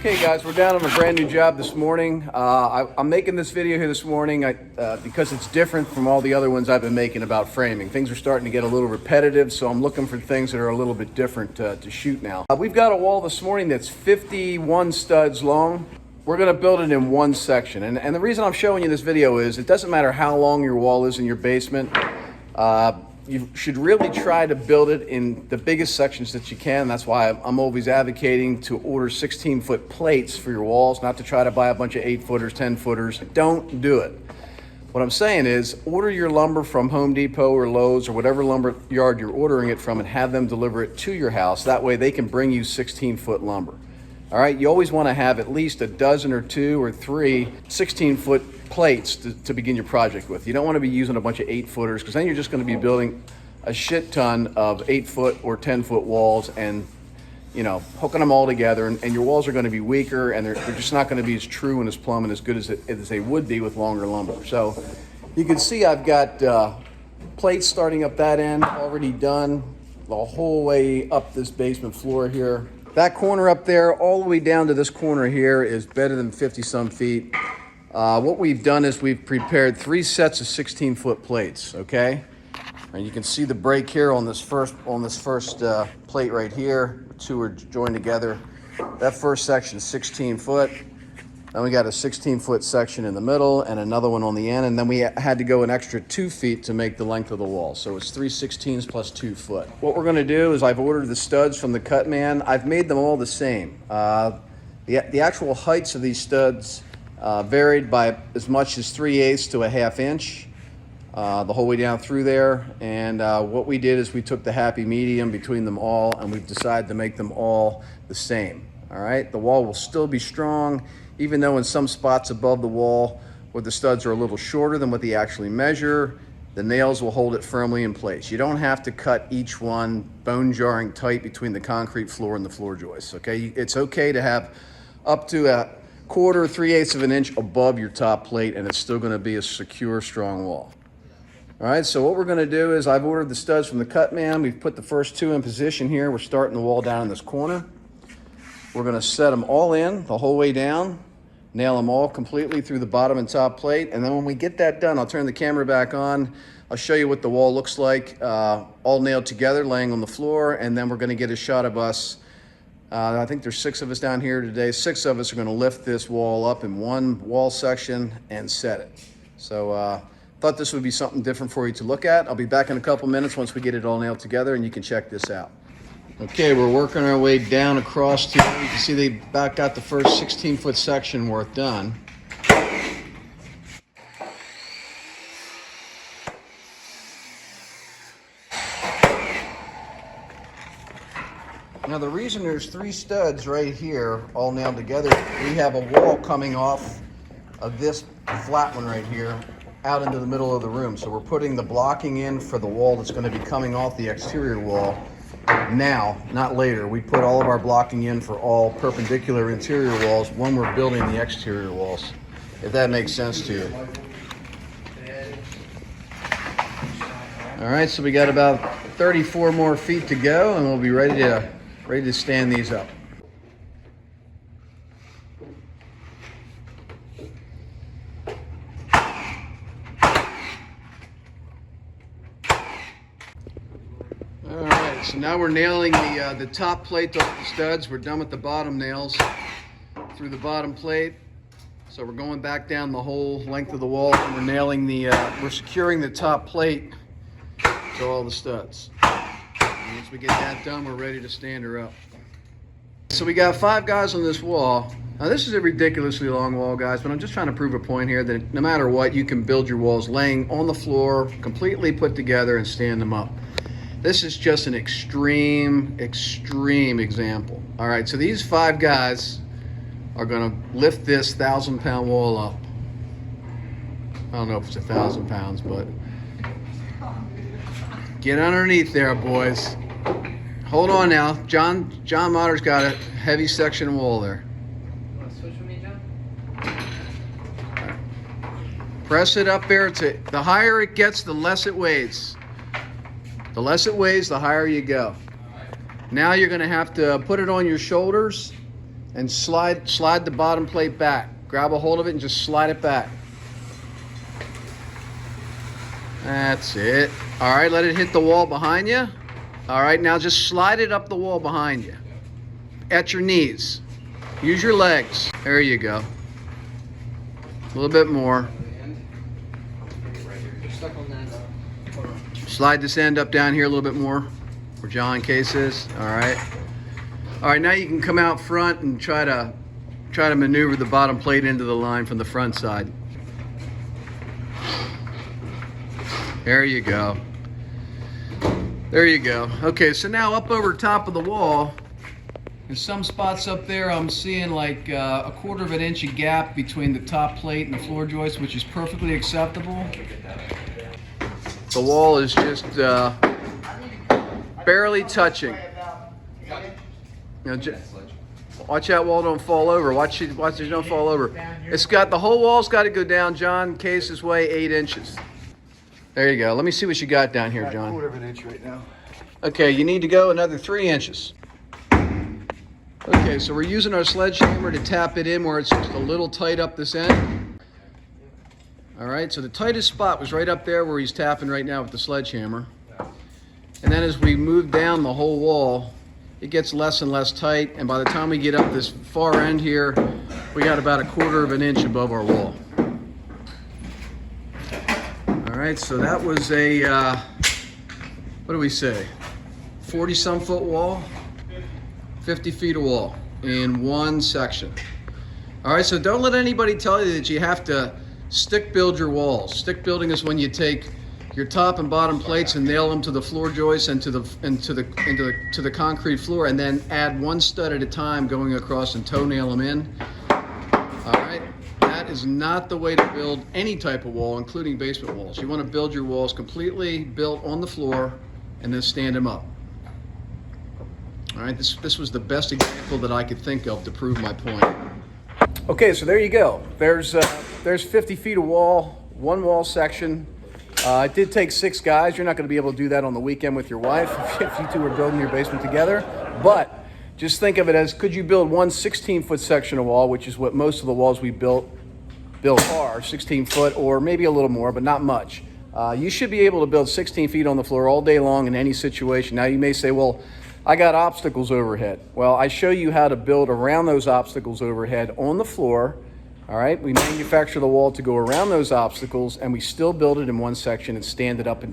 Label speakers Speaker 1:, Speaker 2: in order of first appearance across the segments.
Speaker 1: Okay guys, we're down on a brand new job this morning. I'm making this video here this morning because it's different from all the other ones I've been making about framing. Things are starting to get a little repetitive, so I'm looking for things that are a little bit different to shoot now. We've got a wall this morning that's 51 studs long. We're gonna build it in one section. And the reason I'm showing you this video is it doesn't matter how long your wall is in your basement. You should really try to build it in the biggest sections that you can. That's why I'm always advocating to order 16-foot plates for your walls, not to try to buy a bunch of 8-footers, 10-footers. Don't do it. What I'm saying is order your lumber from Home Depot or Lowe's or whatever lumber yard you're ordering it from and have them deliver it to your house. That way they can bring you 16-foot lumber. All right, you always want to have at least a dozen or 2 or 3 16-foot plates to begin your project with. You don't want to be using a bunch of 8-footers because then you're just going to be building a shit ton of 8-foot or 10-foot walls and, you know, hooking them all together, and your walls are going to be weaker and they're just not going to be as true and as plumb and as good as they would be with longer lumber. So you can see I've got plates starting up that end already done the whole way up this basement floor here. That corner up there all the way down to this corner here is better than 50-some feet. What we've done is we've prepared 3 sets of 16-foot plates, okay? And you can see the break here on this first plate right here. 2 are joined together. That first section is 16 foot. Then we got a 16-foot section in the middle and another one on the end. And then we had to go an extra 2 feet to make the length of the wall. So it's 3 16s plus 2 foot. What we're gonna do is I've ordered the studs from the cut man. I've made them all the same. The actual heights of these studs varied by as much as 3/8 to a 1/2 inch the whole way down through there. And what we did is we took the happy medium between them all and we've decided to make them all the same. All right, the wall will still be strong, even though in some spots above the wall where the studs are a little shorter than what they actually measure, the nails will hold it firmly in place. You don't have to cut each one bone jarring tight between the concrete floor and the floor joists, okay? It's okay to have up to a 1/4, 3/8 of an inch above your top plate and it's still gonna be a secure, strong wall. All right, so what we're gonna do is I've ordered the studs from the cut man. We've put the first 2 in position here. We're starting the wall down in this corner. We're gonna set them all in the whole way down, nail them all completely through the bottom and top plate. And then when we get that done, I'll turn the camera back on. I'll show you what the wall looks like, all nailed together, laying on the floor. And then we're gonna get a shot of us. I think there's 6 of us down here today. 6 of us are gonna lift this wall up in one wall section and set it. So thought this would be something different for you to look at. I'll be back in a couple minutes once we get it all nailed together and you can check this out. Okay, we're working our way down across here. You can see they about got the first 16-foot section worth done. Now the reason there's 3 studs right here all nailed together, we have a wall coming off of this flat one right here out into the middle of the room. So we're putting the blocking in for the wall that's going to be coming off the exterior wall now, not later. We put all of our blocking in for all perpendicular interior walls when we're building the exterior walls, if that makes sense to you. All right, so we got about 34 more feet to go and we'll be ready to stand these up. All right, so now we're nailing the top plate off the studs. We're done with the bottom nails through the bottom plate. So we're going back down the whole length of the wall and we're nailing we're securing the top plate to all the studs. And once we get that done, we're ready to stand her up. So we got 5 guys on this wall. Now this is a ridiculously long wall, guys, but I'm just trying to prove a point here that no matter what, you can build your walls laying on the floor, completely put together and stand them up. This is just an extreme example. All right, so these 5 guys are gonna lift this 1,000-pound wall up. I don't know if it's 1,000 pounds, but get underneath there, boys. Hold on now. John Motter's got a heavy section wall there.
Speaker 2: You want to switch with me, John?
Speaker 1: Right. Press it up there. The higher it gets, the less it weighs. The less it weighs, the higher you go. Now you're going to have to put it on your shoulders and slide the bottom plate back. Grab a hold of it and just slide it back. That's it. All right, let it hit the wall behind you. All right, now just slide it up the wall behind you. At your knees. Use your legs. There you go. A little bit more. Slide this end up down here a little bit more, where John Case is. All right. All right, now you can come out front and try to maneuver the bottom plate into the line from the front side. There you go. There you go. Okay, so now up over top of the wall, in some spots up there, I'm seeing like a 1/4 of an inch of gap between the top plate and the floor joist, which is perfectly acceptable. The wall is just barely touching. You know, watch that wall don't fall over. Watch it don't fall over. It's got, the whole wall's got to go down John Case's way 8 inches. There you go. Let me see what you got down here, John.
Speaker 3: 1/4 of an inch right now.
Speaker 1: Okay, you need to go another 3 inches. Okay, so we're using our sledgehammer to tap it in where it's just a little tight up this end. All right, so the tightest spot was right up there where he's tapping right now with the sledgehammer. And then as we move down the whole wall, it gets less and less tight. And by the time we get up this far end here, we got about a 1/4 of an inch above our wall. All right, so that was a, what do we say? 40-some foot wall? 50 feet of wall in one section. All right, so don't let anybody tell you that you have to stick build your walls. Stick building is when you take your top and bottom plates and nail them to the floor joists and to the concrete floor, and then add one stud at a time going across and toe nail them in. All right, that is not the way to build any type of wall, including basement walls. You want to build your walls completely built on the floor and then stand them up. All right, this was the best example that I could think of to prove my point. Okay, so there you go. There's 50 feet of wall, one wall section. It did take 6 guys. You're not going to be able to do that on the weekend with your wife if you two were building your basement together. But just think of it as, could you build one 16-foot section of wall, which is what most of the walls we built are, 16 foot or maybe a little more, but not much. You should be able to build 16 feet on the floor all day long in any situation. Now you may say, well, I got obstacles overhead. Well, I show you how to build around those obstacles overhead on the floor. All right, we manufacture the wall to go around those obstacles, and we still build it in one section and stand it up,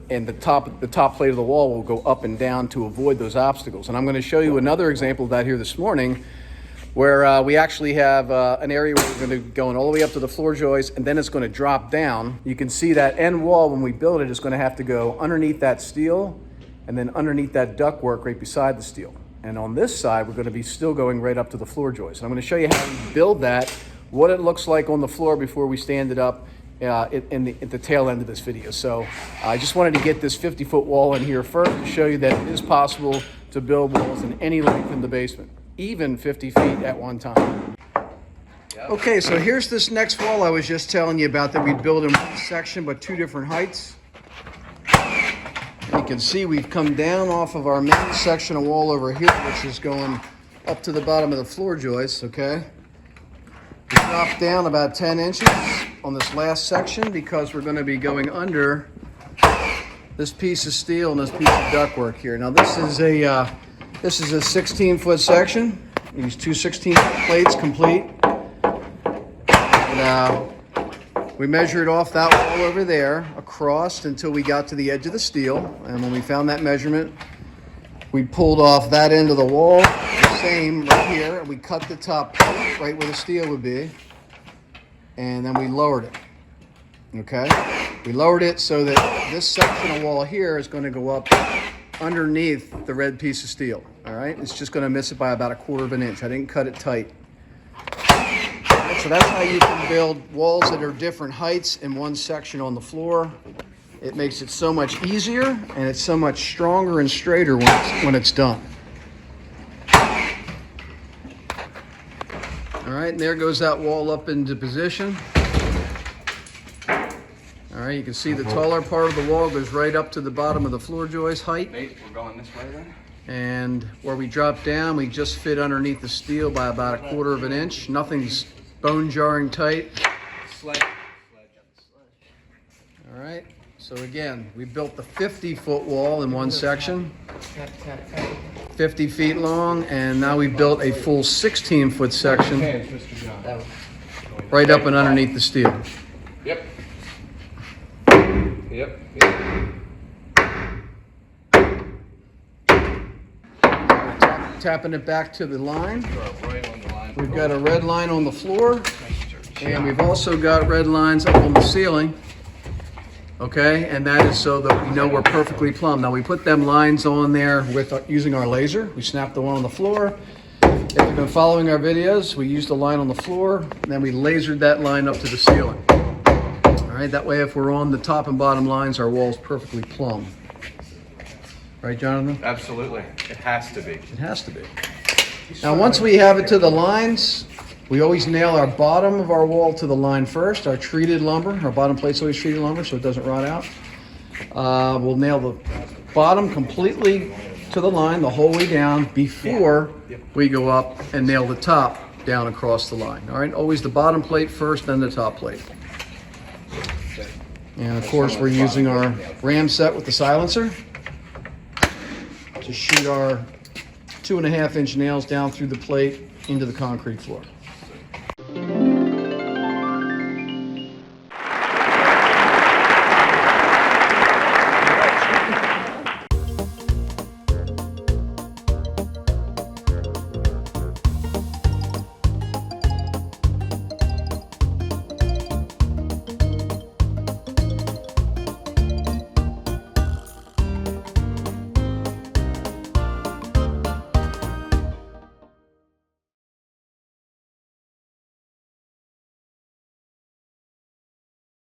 Speaker 1: and the top plate of the wall will go up and down to avoid those obstacles. And I'm going to show you another example of that here this morning, where we actually have an area where we're going to be going all the way up to the floor joist, and then it's going to drop down. You can see that end wall, when we build it, is going to have to go underneath that steel and then underneath that ductwork right beside the steel. And on this side, we're going to be still going right up to the floor joist. And I'm going to show you how we build that, what it looks like on the floor before we stand it up at the tail end of this video. So I just wanted to get this 50-foot wall in here first to show you that it is possible to build walls in any length in the basement, even 50 feet at one time. Okay, so here's this next wall I was just telling you about that we build in one section but 2 different heights. And you can see we've come down off of our main section of wall over here, which is going up to the bottom of the floor joist, okay? We drop down about 10 inches on this last section because we're going to be going under this piece of steel and this piece of ductwork here. Now this is a 16-foot section. These 2 16-foot plates complete. And we measured off that wall over there across until we got to the edge of the steel. And when we found that measurement, we pulled off that end of the wall, the same right here, and we cut the top plate right where the steel would be. And then we lowered it, okay? We lowered it so that this section of wall here is going to go up underneath the red piece of steel, all right? It's just going to miss it by about a 1/4 of an inch. I didn't cut it tight. So that's how you can build walls that are different heights in one section on the floor. It makes it so much easier, and it's so much stronger and straighter when it's done. All right, and there goes that wall up into position. All right, you can see the taller part of the wall goes right up to the bottom of the floor joist height.
Speaker 3: Nate, we're going this way then?
Speaker 1: And where we drop down, we just fit underneath the steel by about 1/4 of an inch. Nothing's bone jarring tight.
Speaker 2: Sledge.
Speaker 1: All right, so again, we built the 50-foot wall in one section, 50 feet long, and now we built a full 16-foot section right up and underneath the steel.
Speaker 2: Yep. Yep.
Speaker 1: Tapping it back to the line.
Speaker 2: Right on the line.
Speaker 1: We've got a red line on the floor, and we've also got red lines up on the ceiling. Okay, and that is so that we know we're perfectly plumb. Now we put them lines on there with using our laser. We snap the one on the floor. If you've been following our videos, we used a line on the floor, and then we lasered that line up to the ceiling. All right, that way if we're on the top and bottom lines, our wall's perfectly plumb. Right, Jonathan?
Speaker 3: Absolutely. It has to be.
Speaker 1: It has to be. Now, once we have it to the lines, we always nail our bottom of our wall to the line first, our treated lumber. Our bottom plate's always treated lumber so it doesn't rot out. We'll nail the bottom completely to the line the whole way down before we go up and nail the top down across the line. All right, always the bottom plate first, then the top plate. And of course, we're using our ram set with the silencer to shoot our 2.5-inch nails down through the plate into the concrete floor.